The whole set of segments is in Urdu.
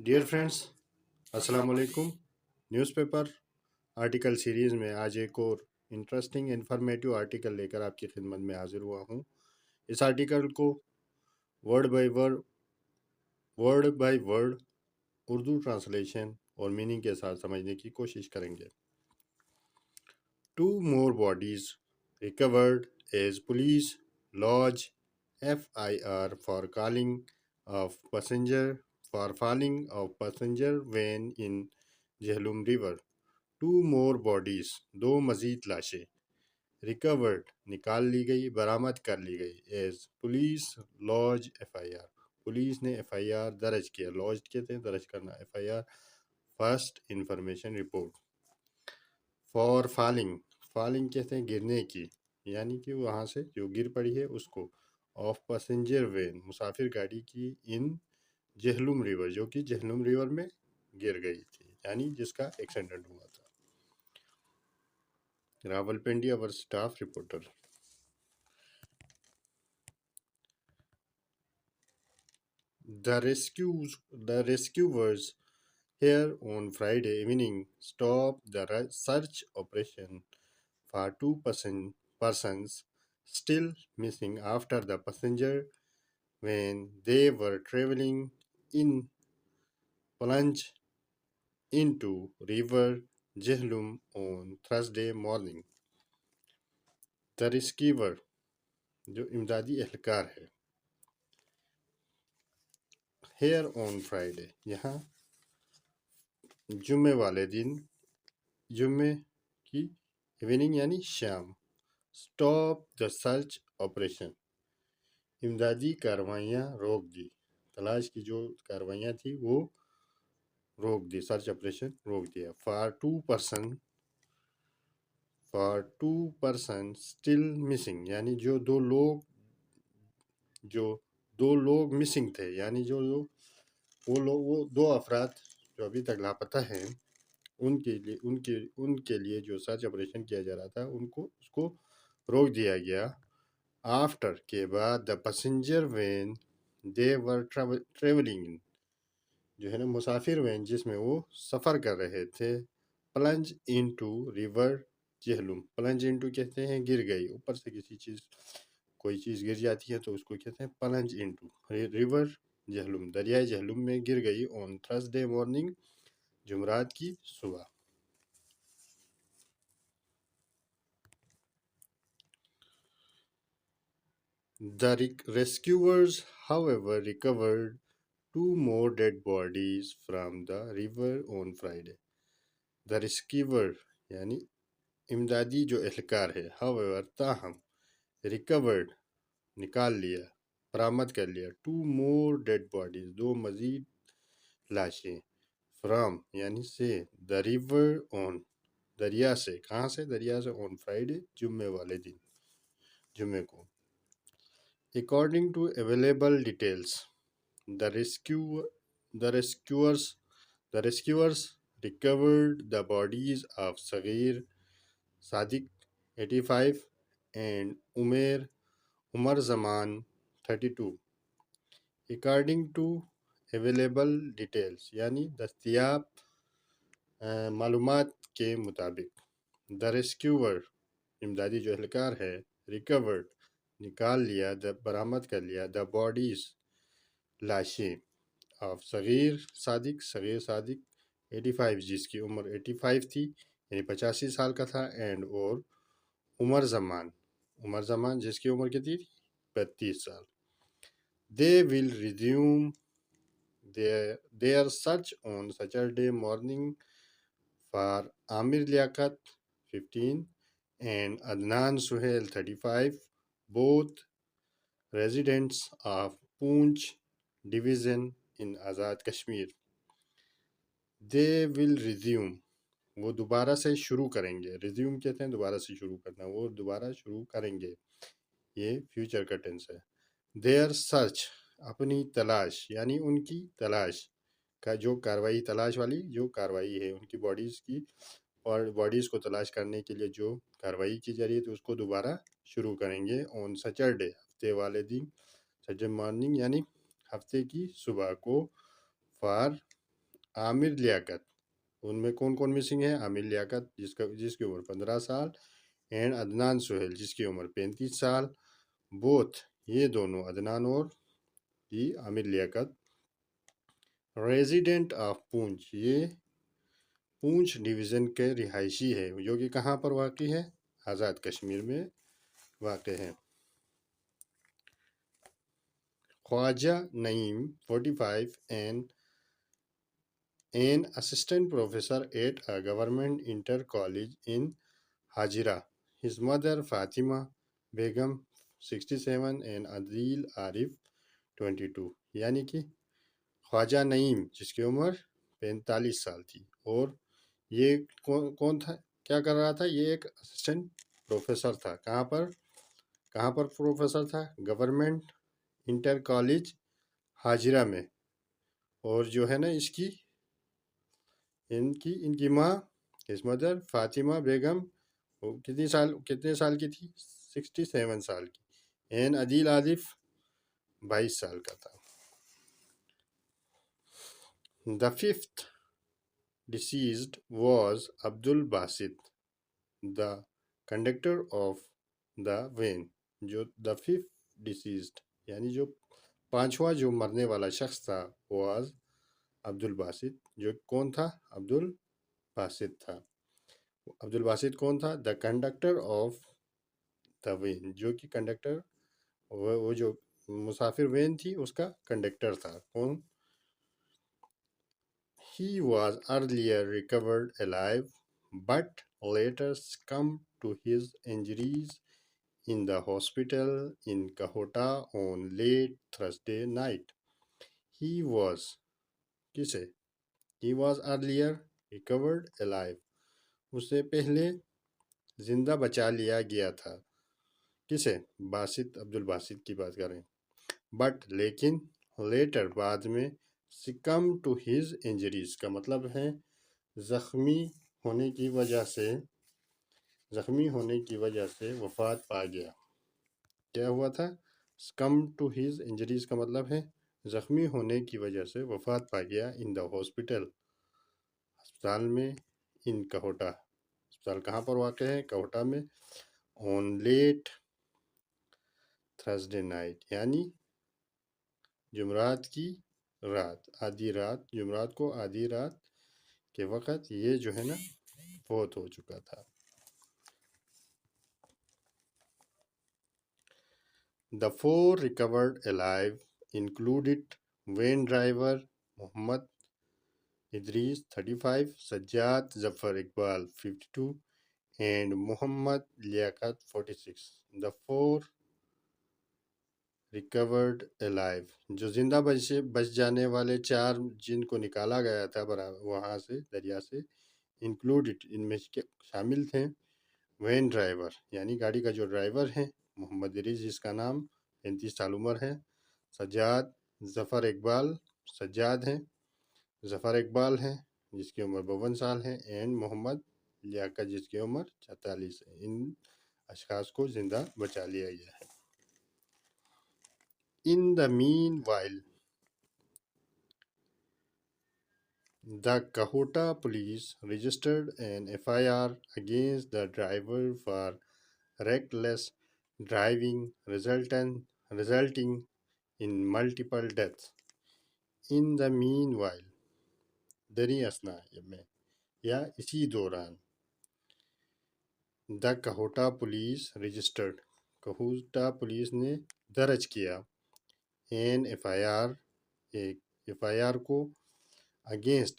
ڈیئر فرینڈس، السلام علیکم۔ نیوز پیپر آرٹیکل سیریز میں آج ایک اور انٹرسٹنگ انفارمیٹیو آرٹیکل لے کر آپ کی خدمت میں حاضر ہوا ہوں۔ اس آرٹیکل کو word by word Urdu translation اور میننگ کے ساتھ سمجھنے کی کوشش کریں گے۔ 2 more bodies recovered as police lodge FIR for falling of passenger van in Jhelum river. 2 more bodies، 2 مزید لاشیں، recovered نکال لی گئی، برآمد کر لی گئی، as police lodge FIR، police نے FIR درج کیا۔ lodged کہتے ہیں درج کرنا، FIR first information report. for falling کہتے ہیں گرنے کی، یعنی کہ وہاں سے جو گر پڑی ہے اس کو، of passenger van مسافر گاڑی کی، in جہلم ریور جو کہ جہلم ریور میں گر گئی تھی، یعنی جس کا ایکسیڈنٹ ہوا تھا۔ Rawalpindi our staff reporter۔ The rescuers here on Friday evening stopped the search operation for 2 persons still missing after the passenger van they were traveling in plunged into river Jhelum on Thursday morning. The rescuer جو امدادی اہلکار ہے، here on Friday یہاں جمعے والے دن، جمعے کی ایوننگ یعنی شام، stop the search operation امدادی کارروائیاں روک دی، تلاش کی جو کارروائیاں تھی وہ روک دی، سرچ آپریشن روک دیا۔ for 2 persons still missing یعنی جو دو لوگ مسنگ تھے، یعنی وہ 2 افراد جو ابھی تک لاپتہ ہیں، ان کے لیے جو سرچ آپریشن کیا جا رہا تھا اس کو روک دیا گیا۔ آفٹر کے بعد the passenger van they were traveling جو ہے نا مسافر وین جس میں وہ سفر کر رہے تھے، plunge into river Jhelum, plunge into کہتے ہیں گر گئی، اوپر سے کوئی چیز گر جاتی ہے تو اس کو کہتے ہیں plunge into river جہلم، دریائے جہلم میں گر گئی on Thursday morning جمعرات کی صبح۔ The rescuers however recovered 2 more dead bodies from the river on Friday. The rescuer یعنی امدادی جو اہلکار ہے، however تاہم، recovered نکال لیا، برآمد کر لیا، 2 more dead bodies 2 مزید لاشیں، from یعنی سے، the river on دریا سے، کہاں سے؟ دریا سے، on Friday جمعے والے دن، جمعے کو۔ According to available details the rescuers recovered the bodies of Saghir Sadiq 85 and Umar Zaman 32. According to available details یعنی دستیاب معلومات کے مطابق، the rescuer امدادی جو اہلکار ہے، recovered نکال لیا، برآمد کر لیا، the bodies لاشیں، of صغیر صادق 85 جس کی عمر 85 تھی یعنی 85 سال کا تھا، and اور عمر زمان جس کی عمر کتنی تھی؟ 32 سال۔ They will resume their search on Saturday morning for Amir Liaquat 15 and Adnan Suhail 35, both residents of Poonch division in Azad Kashmir. They will resume وہ دوبارہ سے شروع کریں گے، ریزیوم کہتے ہیں دوبارہ سے شروع کرنا، وہ دوبارہ شروع کریں گے، یہ فیوچر کا ٹینس ہے۔ their search اپنی تلاش یعنی ان کی تلاش کا جو کاروائی، تلاش والی جو کاروائی ہے ان کی باڈیز کی، اور باڈیز کو تلاش کرنے کے لیے جو کاروائی کی جا رہی ہے تو اس کو دوبارہ شروع کریں گے on Saturday ہفتے والے دن، Saturday morning یعنی ہفتے کی صبح کو، for عامر لیاقت، ان میں کون کون مسنگ ہے؟ عامر لیاقت جس کی عمر 15 سال، اینڈ عدنان سہیل جس کی عمر 35 سال. بوتھ یہ دونوں عدنان اور یہ عامر لیاقت ریزیڈنٹ آف پونچھ، یہ پونچھ ڈویژن کے رہائشی ہے، جو کہ کہاں پر واقع ہے؟ آزاد کشمیر میں واقع ہے. خواجہ نعیم 45 and an assistant professor at a government inter college in Hajira. His mother Fatima Begum 67 and Adil Arif 22. یعنی کہ خواجہ نعیم جس کی عمر 45 سال تھی، اور یہ کون تھا، کیا کر رہا تھا؟ یہ ایک اسسٹنٹ پروفیسر تھا. کہاں پر پروفیسر تھا؟ گورنمنٹ انٹر کالج حاجرہ میں. اور جو ہے نا ان کی ماں، اس مدر فاطمہ بیگم کتنے سال کی تھی؟ 67 سال کی. این عدیل عارف 22 سال کا تھا. The fifth deceased was Abdul Basit, the conductor of the van. جو the fifth deceased یعنی جو پانچواں جو مرنے والا شخص تھا was عبد الباسط. جو کون تھا؟ عبد الباسط تھا. عبد الباسط کون تھا؟ The conductor of the when, جو کہ کنڈکٹر، وہ جو مسافر وین تھی اس کا کنڈکٹر تھا. کون؟ He was earlier recovered alive but later succumbed to his injuries in the hospital in Kahota on late Thursday night. He was کسے؟ He was earlier recovered alive. اسے پہلے زندہ بچا لیا گیا تھا. کسے؟ باسط، عبد الباسط کی بات کریں. بٹ لیکن لیٹر بعد میں succumb to his injuries کا مطلب ہے زخمی ہونے کی وجہ سے وفات پا گیا. کیا ہوا تھا؟ succumb to his injuries کا مطلب ہے زخمی ہونے کی وجہ سے وفات پا گیا. in the hospital، ہسپتال میں. in کہوٹا، ہسپتال کہاں پر واقع ہے؟ کہوٹا میں. on late Thursday night یعنی جمعرات کی رات، آدھی رات، جمعرات کو آدھی رات کے وقت یہ جو ہے نا فوت ہو چکا تھا. The four recovered alive included van driver Muhammad Idris 35، Sajjad Zafar Iqbal 52 and Muhammad Liaquat 46. The four recovered alive جو زندہ بچ جانے والے چار جن کو نکالا گیا تھا وہاں سے، دریا سے، انکلوڈڈ ان میں شامل تھے وین ڈرائیور یعنی گاڑی کا جو ڈرائیور ہے محمد ادریس جس کا نام 35 سال عمر ہے، سجاد ظفر اقبال سجاد ہیں، ظفر اقبال ہیں جس کی عمر 52 سال ہے، اینڈ محمد لیاقت جس کی عمر 46 ہے. ان اشخاص کو زندہ بچا لیا گیا ہے. In the meanwhile, the Kahota police registered an FIR against the driver for reckless driving resulting in multiple deaths. In the meanwhile دری اثناء میں یا اسی دوران دا کہوٹا پولیس رجسٹرڈ کہوٹا پولیس نے درج کیا این ایف آئی آر کو اگینسٹ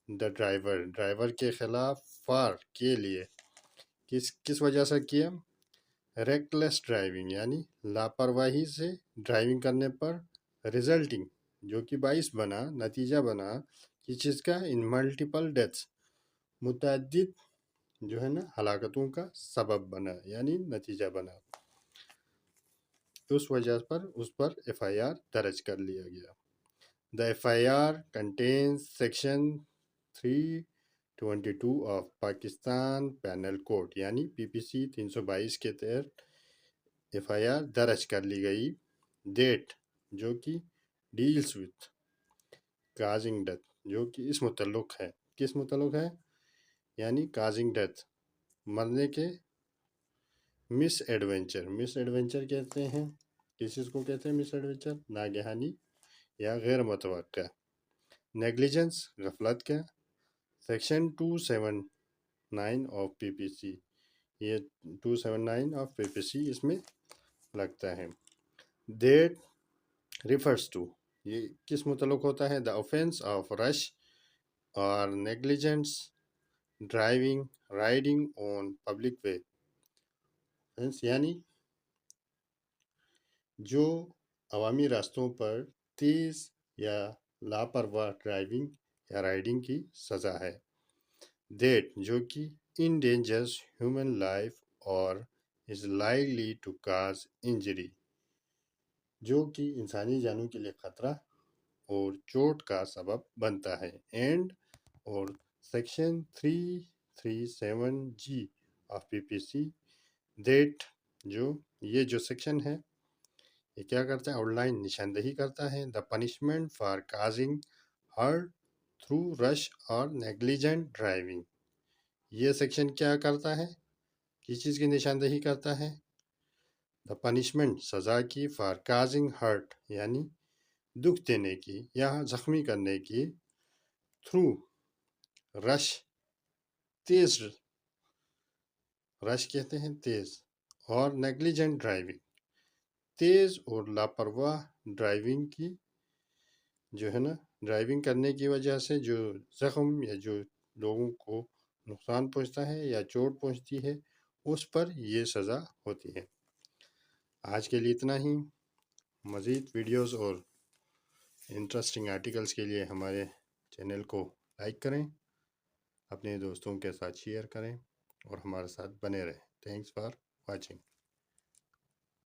دا ڈرائیور کے خلاف فار کے لیے کس وجہ سے کیا؟ ریکلیس ڈرائیونگ یعنی لاپرواہی سے ڈرائیونگ کرنے پر ریزلٹنگ جو کہ باعث بنا، نتیجہ بنا کس چیز کا؟ ان ملٹیپل ڈیتھس متعدد جو ہے نا ہلاکتوں کا سبب بنا یعنی نتیجہ بنا. اس وجہ پر اس پر ایف آئی آر درج کر لیا گیا. The F I R contains section 322 of Pakistan penal code یعنی پی پی سی 322 کے تحت ایف آئی آر درج کر لی گئی. ڈیٹ جو کہ ڈیلز وتھ کازنگ ڈیتھ، جو کہ اس متعلق ہے، کس متعلق ہے؟ یعنی کازنگ ڈیتھ، مرنے کے مس ایڈونچر کہتے ہیں، کس چیز کو کہتے ہیں مس ایڈونچر؟ ناگہانی یا غیر متوقع۔ نیگلیجنس، غفلت کا۔ سیکشن 279 آف پی پی سی، یہ 279 آف پی پی سی اس میں لگتا ہے۔ دیٹ ریفرس ٹو، یہ کس متعلق ہوتا ہے؟ دا آفینس آف رش اور negligence driving riding on public way, یعنی جو عوامی راستوں پر تیز یا لاپرواہ ڈرائیونگ یا رائڈنگ کی سزا ہے۔ دیٹ، جو کہ انڈینجرز human life or is likely to cause injury, جو کہ انسانی جانوں کے لیے خطرہ اور چوٹ کا سبب بنتا ہے۔ اینڈ اور section 337 G of P P C, that, یہ جو سیکشن ہے یہ کیا کرتا ہے؟ آؤٹ لائن، نشاندہی کرتا ہے the punishment for causing hurt through rash اور نیگلیجنٹ ڈرائیونگ۔ یہ سیکشن کیا کرتا ہے؟ کس چیز کی نشاندہی کرتا ہے؟ دا پنشمنٹ، سزا کی، فار کازنگ ہرٹ، یعنی دکھ دینے کی یا زخمی کرنے کی، تھرو رش، تیز، رش کہتے ہیں تیز، اور نیگلیجنٹ ڈرائیونگ، تیز اور لاپرواہ ڈرائیونگ کی، جو ہے نا ڈرائیونگ کرنے کی وجہ سے جو زخم یا جو لوگوں کو نقصان پہنچتا ہے یا چوٹ پہنچتی ہے، اس پر یہ سزا ہوتی ہے۔ آج کے لیے اتنا ہی۔ مزید ویڈیوز اور انٹرسٹنگ آرٹیکلز کے لیے ہمارے چینل کو لائک کریں، اپنے دوستوں کے ساتھ شیئر کریں اور ہمارے ساتھ بنے رہیں۔ Thanks for watching.